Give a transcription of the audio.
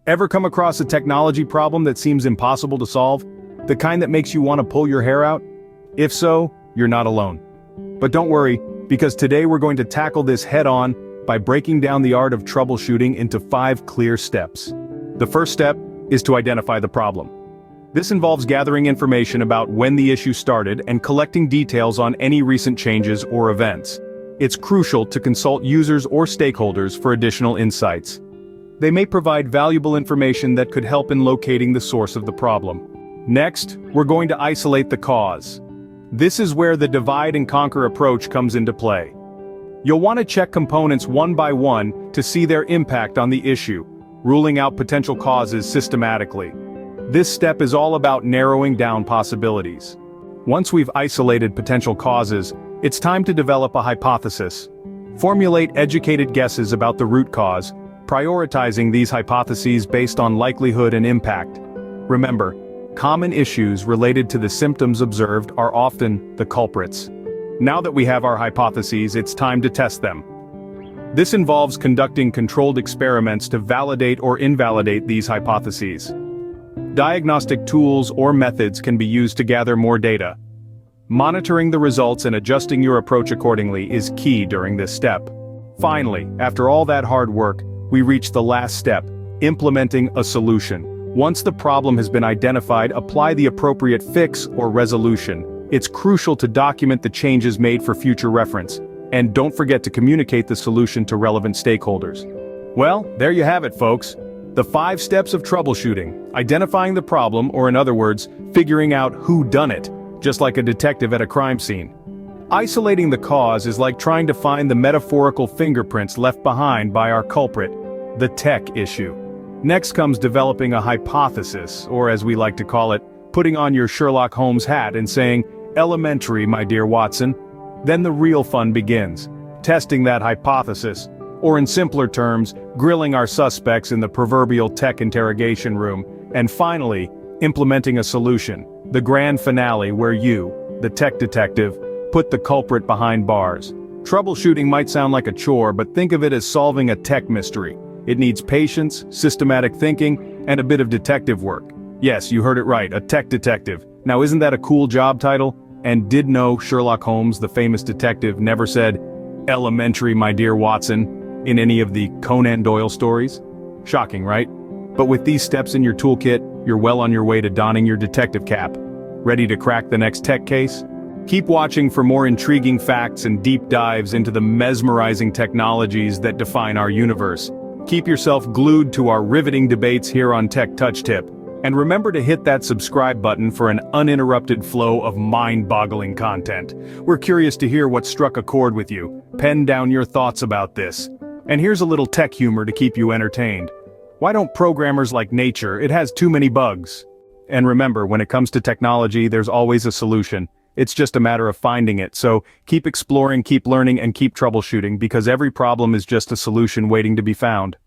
Ever come across a technology problem that seems impossible to solve? The kind that makes you want to pull your hair out? If so, you're not alone. But don't worry, because today we're going to tackle this head-on by breaking down the art of troubleshooting into 5 clear steps. The first step is to identify the problem. This involves gathering information about when the issue started and collecting details on any recent changes or events. It's crucial to consult users or stakeholders for additional insights. They may provide valuable information that could help in locating the source of the problem. Next, we're going to isolate the cause. This is where the divide and conquer approach comes into play. You'll want to check components one by one to see their impact on the issue, ruling out potential causes systematically. This step is all about narrowing down possibilities. Once we've isolated potential causes, it's time to develop a hypothesis. Formulate educated guesses about the root cause, prioritizing these hypotheses based on likelihood and impact. Remember, common issues related to the symptoms observed are often the culprits. Now that we have our hypotheses, it's time to test them. This involves conducting controlled experiments to validate or invalidate these hypotheses. Diagnostic tools or methods can be used to gather more data. Monitoring the results and adjusting your approach accordingly is key during this step. Finally, after all that hard work, we reach the last step, implementing a solution. Once the problem has been identified, apply the appropriate fix or resolution. It's crucial to document the changes made for future reference. And don't forget to communicate the solution to relevant stakeholders. Well, there you have it, folks. The 5 steps of troubleshooting, identifying the problem, or in other words, figuring out who done it, just like a detective at a crime scene. Isolating the cause is like trying to find the metaphorical fingerprints left behind by our culprit, the tech issue. Next comes developing a hypothesis, or as we like to call it, putting on your Sherlock Holmes hat and saying, "Elementary, my dear Watson." Then the real fun begins, testing that hypothesis, or in simpler terms, grilling our suspects in the proverbial tech interrogation room, and finally, implementing a solution, the grand finale where you, the tech detective, put the culprit behind bars. Troubleshooting might sound like a chore, but think of it as solving a tech mystery. It needs patience, systematic thinking, and a bit of detective work. Yes, you heard it right, a tech detective. Now isn't that a cool job title? And did know Sherlock Holmes, the famous detective, never said, "Elementary, my dear Watson," in any of the Conan Doyle stories? Shocking, right? But with these steps in your toolkit, you're well on your way to donning your detective cap. Ready to crack the next tech case? Keep watching for more intriguing facts and deep dives into the mesmerizing technologies that define our universe. Keep yourself glued to our riveting debates here on Tech Touch Tip. And remember to hit that subscribe button for an uninterrupted flow of mind-boggling content. We're curious to hear what struck a chord with you. Pen down your thoughts about this. And here's a little tech humor to keep you entertained. Why don't programmers like nature? It has too many bugs. And remember, when it comes to technology, there's always a solution. It's just a matter of finding it. So keep exploring, keep learning, and keep troubleshooting, because every problem is just a solution waiting to be found.